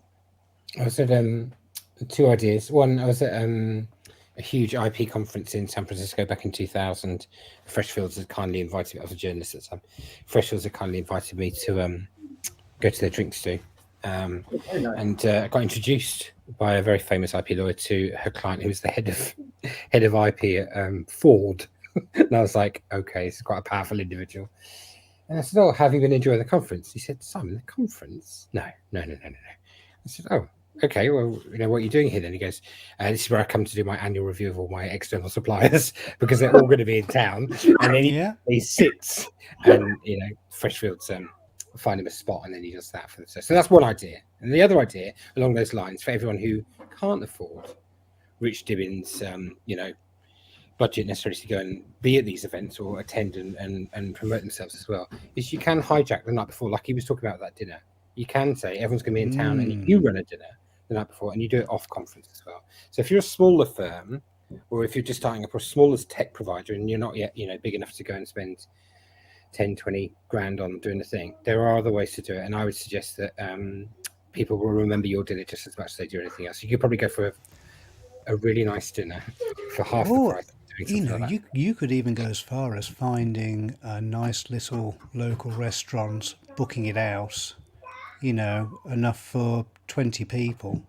S3: I was at 2 ideas. One, I was at a huge IP conference in San Francisco back in 2000. Freshfields had kindly invited me. I was a journalist at the time. Freshfields had kindly invited me to go to their drinks do. And I got introduced by a very famous IP lawyer to her client, who was the head of IP at Ford. And I was like, okay, it's quite a powerful individual. And I said, oh, have you been enjoying the conference? He said, Simon, the conference? No. I said, oh, okay, well, what are you doing here then? He goes, this is where I come to do my annual review of all my external suppliers because they're all going to be in town. And then he sits and, Freshfields find him a spot and then he does that for the So that's one idea. And the other idea along those lines for everyone who can't afford Rich Dibbins, budget necessarily to go and be at these events or attend and promote themselves as well, is you can hijack the night before, like he was talking about that dinner. You can say everyone's going to be in town and you run a dinner the night before and you do it off conference as well. So if you're a smaller firm or if you're just starting up a smaller tech provider and you're not yet big enough to go and spend 10, 20 grand on doing the thing, there are other ways to do it. And I would suggest that people will remember your dinner just as much as they do anything else. You could probably go for a really nice dinner for half the price.
S1: You could even go as far as finding a nice little local restaurant, booking it out, enough for 20 people.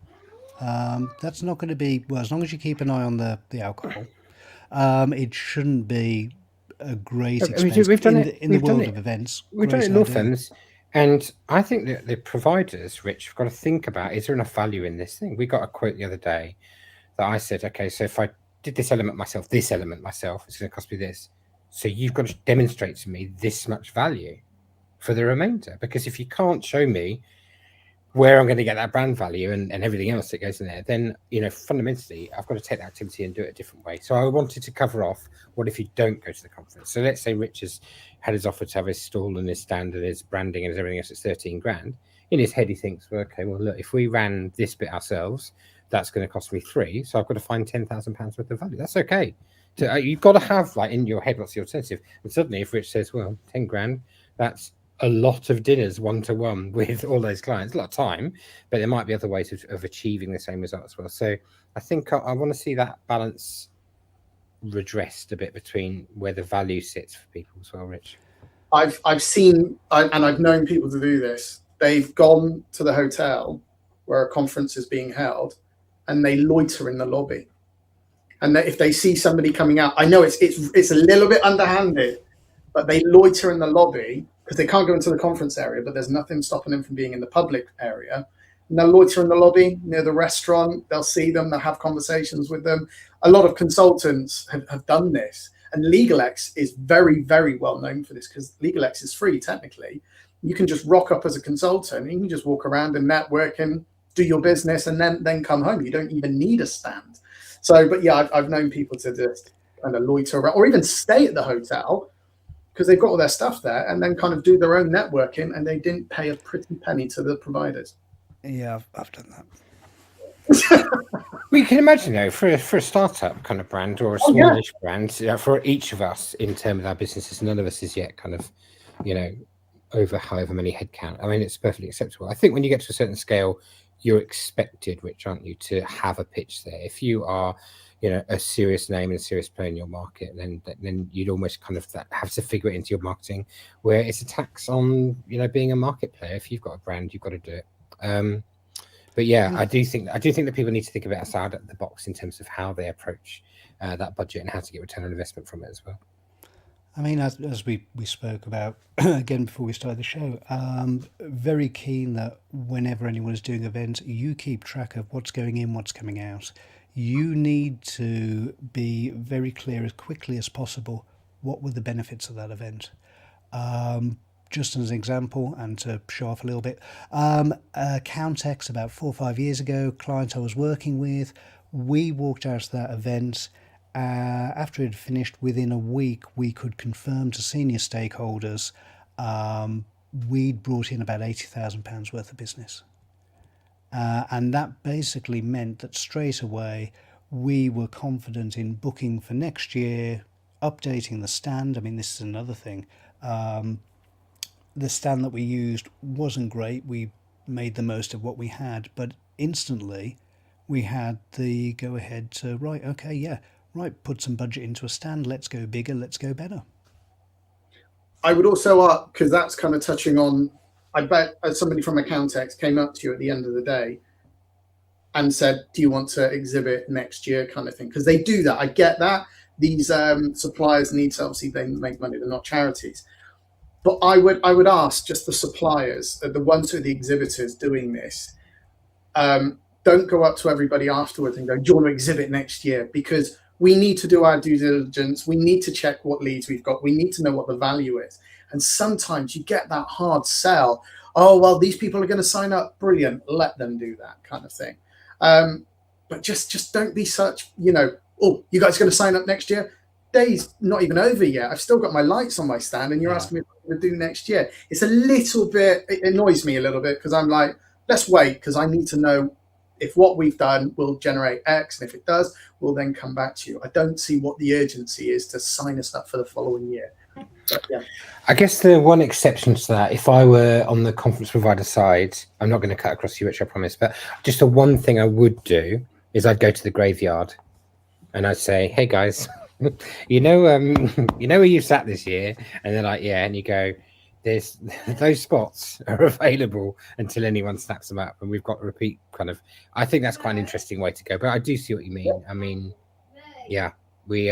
S1: That's not going to be, well, as long as you keep an eye on the alcohol, it shouldn't be a great expense.
S3: We've done it
S1: in the world of events.
S3: We've done it in law firms. And I think that the providers, Rich, have got to think about, is there enough value in this thing? We got a quote the other day that I said, okay, so if I did this element myself, it's going to cost me this. So you've got to demonstrate to me this much value for the remainder. Because if you can't show me where I'm going to get that brand value and everything else that goes in there, then, fundamentally, I've got to take the activity and do it a different way. So I wanted to cover off, what if you don't go to the conference? So let's say Rich has had his offer to have his stall and his stand and his branding and everything else, it's 13 grand. In his head, he thinks, well, okay, well, look, if we ran this bit ourselves, that's going to cost me 3. So I've got to find £10,000 worth of value. That's okay. So, you've got to have, in your head, what's the alternative? And suddenly, if Rich says, well, 10 grand, that's a lot of dinners one-to-one with all those clients, a lot of time, but there might be other ways of achieving the same result as well. So I think I want to see that balance redressed a bit between where the value sits for people as well, Rich.
S2: I've seen, and I've known people to do this. They've gone to the hotel where a conference is being held and they loiter in the lobby. And if they see somebody coming out, I know it's a little bit underhanded, but they loiter in the lobby because they can't go into the conference area, but there's nothing stopping them from being in the public area. And they'll loiter in the lobby near the restaurant. They'll see them. They'll have conversations with them. A lot of consultants have done this. And LegalX is very, very well known for this because LegalX is free, technically. You can just rock up as a consultant. And you can just walk around and network and do your business and then come home. You don't even need a stand. So, but yeah, I've known people to just kind of loiter around or even stay at the hotel because they've got all their stuff there and then kind of do their own networking, and they didn't pay a pretty penny to the providers.
S1: Yeah, I've done that.
S3: We can imagine, though, for a startup kind of brand or a smallish brand, for each of us in terms of our businesses, none of us is yet kind of, over however many headcount. I mean, it's perfectly acceptable. I think when you get to a certain scale, you're expected, Rich, aren't you, to have a pitch there. If you are, a serious name and a serious player in your market, then you'd almost kind of have to figure it into your marketing, where it's a tax on, being a market player. If you've got a brand, you've got to do it. But yeah, I do think that people need to think about outside the box in terms of how they approach that budget and how to get return on investment from it as well.
S1: I mean, as we spoke about again before we started the show, very keen that whenever anyone is doing events, you keep track of what's going in, what's coming out. You need to be very clear as quickly as possible what were the benefits of that event. Just as an example, and to show off a little bit, Countex about 4 or 5 years ago, client I was working with, we walked out of that event. After it had finished, within a week, we could confirm to senior stakeholders we'd brought in about £80,000 worth of business. And that basically meant that straight away we were confident in booking for next year, updating the stand. I mean, this is another thing. The stand that we used wasn't great. We made the most of what we had, but instantly we had the go ahead to, put some budget into a stand. Let's go bigger. Let's go better.
S2: I would also, because that's kind of touching on, I bet somebody from Accountex came up to you at the end of the day and said, do you want to exhibit next year kind of thing? Because they do that. I get that. These suppliers need to, obviously, they make money. They're not charities. But I would ask just the suppliers, the ones who are the exhibitors doing this, don't go up to everybody afterwards and go, do you want to exhibit next year? Because we need to do our due diligence. We need to check what leads we've got. We need to know what the value is. And sometimes you get that hard sell. Oh, well, these people are going to sign up. Brilliant. Let them do that kind of thing. But just don't be such, oh, you guys are going to sign up next year? Day's not even over yet. I've still got my lights on my stand and you're asking me what I'm going to do next year. It's a little bit, it annoys me a little bit because I'm like, let's wait because I need to know if what we've done will generate X. And if it does, we'll then come back to you. I don't see what the urgency is to sign us up for the following year. But, yeah.
S3: I guess the one exception to that, if I were on the conference provider side, I'm not going to cut across you, which I promise, but just the one thing I would do is I'd go to the graveyard and I'd say, hey guys, you know where you sat this year? And they're like, yeah. And you go, there's those spots are available until anyone snaps them up, and we've got to repeat kind of. I think that's quite an interesting way to go, but I do see what you mean. I mean, yeah, we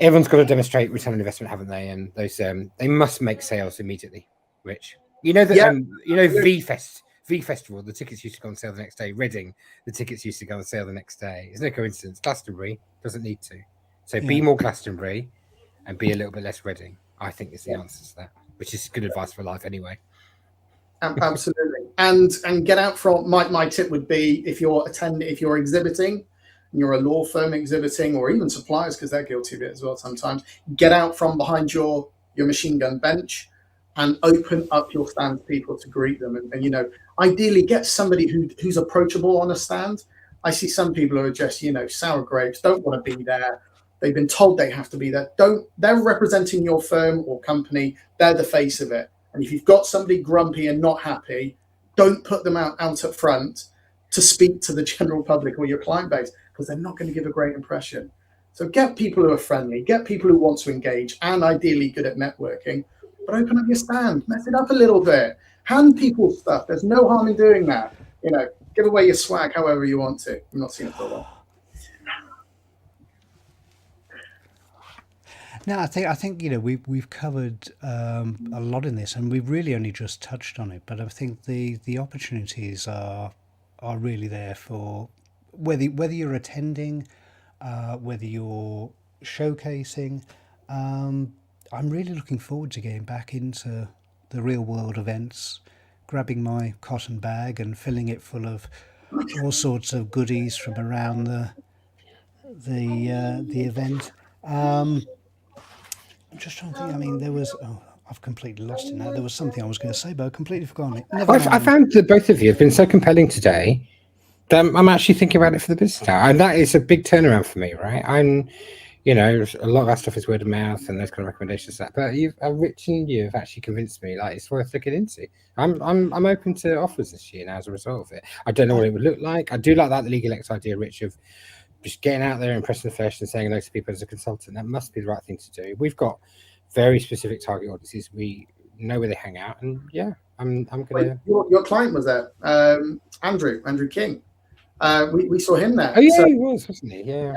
S3: everyone's got to demonstrate return on investment, haven't they? And those they must make sales immediately. Rich, V Festival, the tickets used to go on sale the next day. Reading, the tickets used to go on sale the next day. It's no coincidence. Glastonbury doesn't need to. So be more Glastonbury and be a little bit less Reading, I think, is the answer to that, which is good advice for life anyway.
S2: Absolutely. And get out from, my tip would be, if you're exhibiting, and you're a law firm exhibiting, or even suppliers, because they're guilty of it as well sometimes, get out from behind your machine gun bench and open up your stand to people to greet them. And ideally get somebody who's approachable on a stand. I see some people who are just, sour grapes, don't want to be there. They've been told they have to be there. They're representing your firm or company. They're the face of it. And if you've got somebody grumpy and not happy, don't put them out up front to speak to the general public or your client base, because they're not going to give a great impression. So get people who are friendly, get people who want to engage and ideally good at networking, but open up your stand, mess it up a little bit, hand people stuff. There's no harm in doing that. Give away your swag however you want to. I'm not seeing it for a while.
S1: No, I think we've covered a lot in this, and we've really only just touched on it. But I think the opportunities are really there for whether you're attending, whether you're showcasing. I'm really looking forward to getting back into the real world events, grabbing my cotton bag and filling it full of all sorts of goodies from around the event. I'm just trying to think. I mean, there was. Oh, I've completely lost it now. There was something I was going to say, but I've completely forgotten it. Never mind.
S3: I found that both of you have been so compelling today that I'm actually thinking about it for the business now, and that is a big turnaround for me, right? I'm, you know, a lot of our stuff is word of mouth and those kind of recommendations. But Rich and you have actually convinced me like it's worth looking into. I'm open to offers this year now as a result of it. I don't know what it would look like. I do like that the Legal X idea, Rich, of just getting out there, impressing the flesh, and saying hello to people as a consultant. That must be the right thing to do. We've got very specific target audiences. We know where they hang out, and yeah, I'm gonna.
S2: Your client was there, Andrew King. We saw him there.
S3: Oh yeah, he was, wasn't he? Yeah.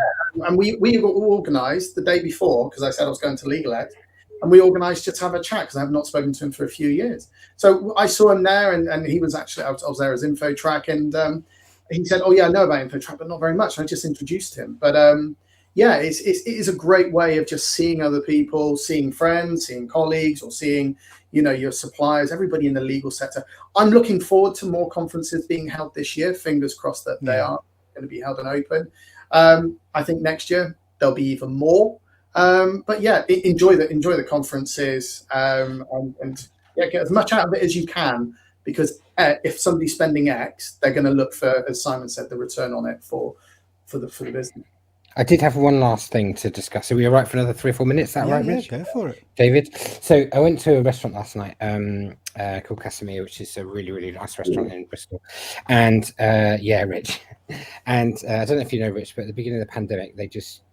S2: And we got all organised the day before because I said I was going to Legal X, and we organised just to have a chat because I have not spoken to him for a few years. So I saw him there, and he was actually I was there as InfoTrack, and he said, "Oh yeah, I know about InfoTrack, but not very much." I just introduced him, but yeah, it is a great way of just seeing other people, seeing friends, seeing colleagues, or seeing your suppliers, everybody in the legal sector. I'm looking forward to more conferences being held this year. Fingers crossed that they are going to be held and open. I think next year there'll be even more. But yeah, enjoy the conferences and yeah, get as much out of it as you can, because if somebody's spending X, they're going to look for, as Simon said, the return on it for the business.
S3: I did have one last thing to discuss. So we are right for another 3 or 4 minutes. Is that right, Rich?
S1: Yeah, go for it,
S3: David. So I went to a restaurant last night called Casimir, which is a really, really nice restaurant in Bristol. And yeah, Rich. And I don't know if you know, Rich, but at the beginning of the pandemic, it used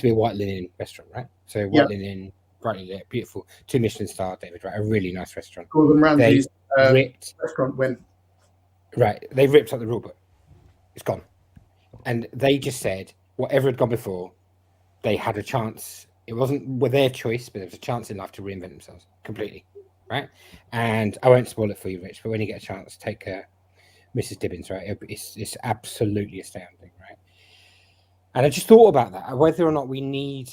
S3: to be a white linen restaurant, right? So white linen, brightly lit, beautiful, 2 Michelin star, David, right? A really nice restaurant.
S2: Gordon Ramsay's
S3: ripped
S2: restaurant win.
S3: Right. They ripped up the rule book. It's gone. And they just said, whatever had gone before, they had a chance. It wasn't their choice, but there was a chance in life to reinvent themselves completely, right? And I won't spoil it for you, Rich, but when you get a chance, take Mrs. Dibbins, right? It's absolutely astounding, right? And I just thought about that, whether or not we need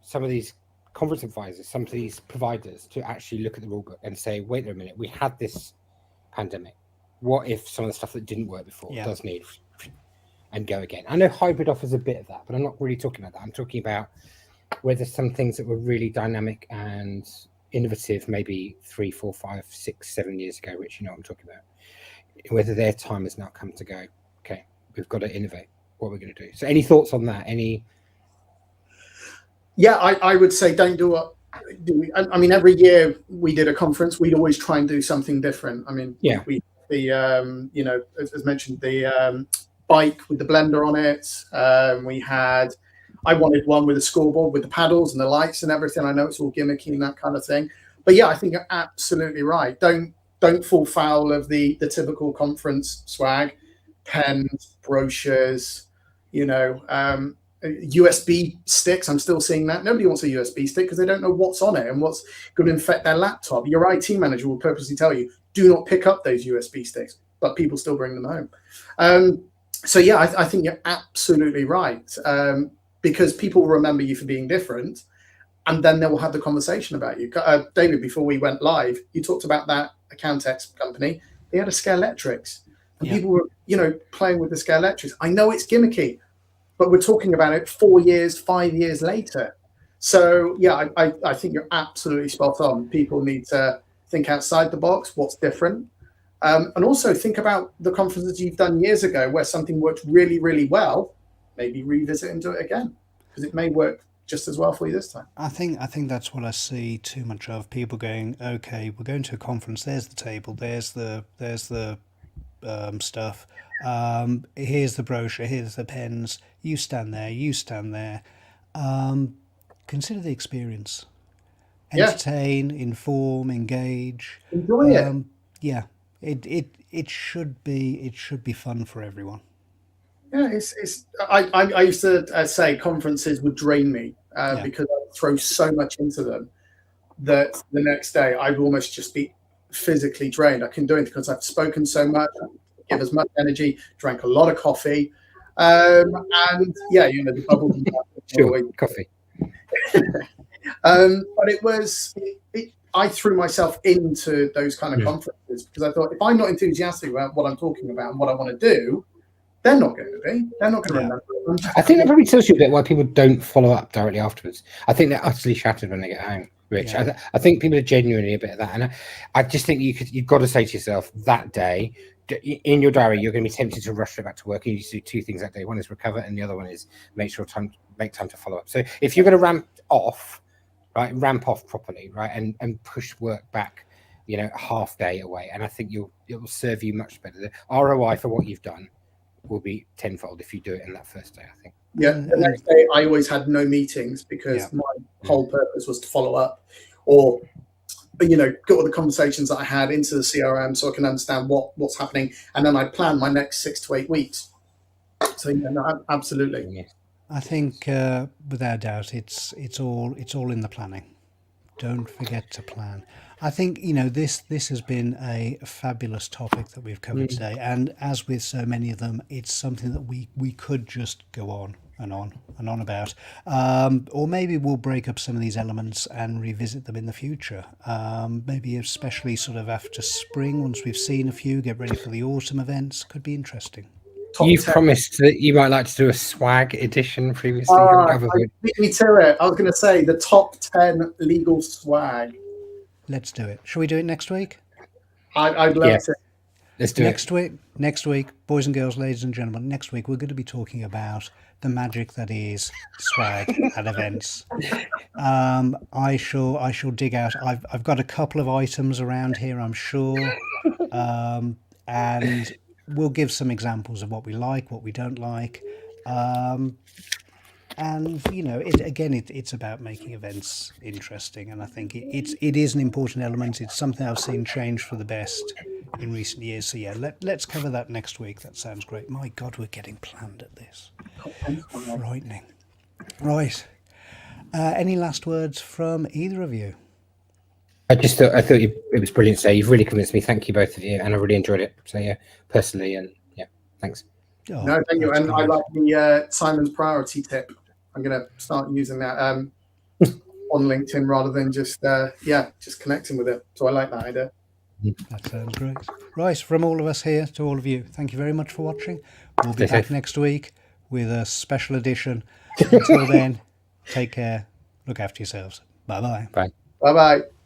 S3: some of these conference advisors, some of these providers to actually look at the rule book and say, wait a minute, we had this pandemic. What if some of the stuff that didn't work before does need and go again? I know hybrid offers a bit of that, but I'm not really talking about that. I'm talking about whether some things that were really dynamic and innovative maybe 3, 4, 5, 6, 7 years ago, Rich, you know what I'm talking about, whether their time has now come to go, okay, we've got to innovate. What we're going to do. So any thoughts on that?
S2: Yeah, I would say don't do what I mean, every year we did a conference, we'd always try and do something different. I mean, we as mentioned, the bike with the blender on it. I wanted one with a scoreboard with the paddles and the lights and everything. I know it's all gimmicky and that kind of thing, but yeah, I think you're absolutely right. Don't fall foul of the typical conference swag, pens, brochures, USB sticks. I'm still seeing that. Nobody wants a USB stick because they don't know what's on it and what's going to infect their laptop. Your IT manager will purposely tell you, do not pick up those USB sticks, but people still bring them home. So yeah, I think you're absolutely right, because people remember you for being different, and then they will have the conversation about you. David, before we went live, you talked about that Accountex company. They had a Scalextrics, and people were, playing with the Scalextrics. I know it's gimmicky, but we're talking about it 4 years, 5 years later. So yeah, I think you're absolutely spot on. People need to think outside the box. What's different? And also think about the conferences you've done years ago where something worked really, really well. Maybe revisit and do it again, because it may work just as well for you this time.
S1: I think that's what I see too much of. People going, okay, we're going to a conference. There's the table. There's the stuff. Here's the brochure. Here's the pens. You stand there. You stand there. Consider the experience. Entertain, inform, engage.
S2: Enjoy it.
S1: Yeah. It should be fun for everyone.
S2: Yeah, I used to say conferences would drain me because I throw so much into them that the next day I'd almost just be physically drained. I couldn't do it because I've spoken so much, give as much energy, drank a lot of coffee, and yeah, the bubbles.
S3: Sure, coffee.
S2: But it was. I threw myself into those kind of conferences because I thought, if I'm not enthusiastic about what I'm talking about and what I want to do, They're not going to be. They're not going to
S1: Yeah.
S2: remember them.
S3: I think that probably tells you a bit why people don't follow up directly afterwards. I think they're utterly shattered when they get home, Rich.
S1: Yeah.
S3: I think people are genuinely a bit of that. And I just think you've got to say to yourself that day, in your diary, you're going to be tempted to rush back to work. And you do two things that day. One is recover, and the other one is make time to follow up. So if you're going to ramp off properly, right, and push work back, half day away, and I think it will serve you much better. The ROI for what you've done will be tenfold if you do it in that first day, I think.
S2: Yeah, the next day I always had no meetings because my whole purpose was to follow up or get all the conversations that I had into the CRM so I can understand what's happening, and then I plan my next 6 to 8 weeks. So absolutely.
S3: Yeah.
S1: I think without doubt it's all in the planning. Don't forget to plan. I think this has been a fabulous topic that we've covered today, and as with so many of them, it's something that we could just go on and on and on about, or maybe we'll break up some of these elements and revisit them in the future. Maybe especially sort of after spring, once we've seen a few, get ready for the autumn events. Could be interesting.
S3: You've promised that you might like to do a swag edition previously.
S2: Beat me to it. I was going to say the top 10 legal swag.
S1: Let's do it. Shall we do it next week?
S2: I'd love to.
S3: Let's do
S1: it. Next week, boys and girls, ladies and gentlemen, next week we're going to be talking about the magic that is swag at events. I shall dig out. I've got a couple of items around here, I'm sure, and we'll give some examples of what we like, what we don't like, and it's about making events interesting, and I think it is an important element. It's something I've seen change for the best in recent years. So yeah, let's cover that next week. That sounds great. My God, we're getting planned at this. Frightening. Right. Any last words from either of you?
S3: I thought it was brilliant today. You've really convinced me. Thank you, both of you, and I really enjoyed it. So yeah, personally, and yeah, thanks.
S2: No, thank you. And great. I like the Simon's priority tip. I'm going to start using that on LinkedIn rather than just connecting with it. So I like that idea.
S1: That sounds great. Right, from all of us here to all of you, thank you very much for watching. We'll be back next week with a special edition. Until then, take care. Look after yourselves. Bye-bye.
S3: Bye.
S2: Bye-bye.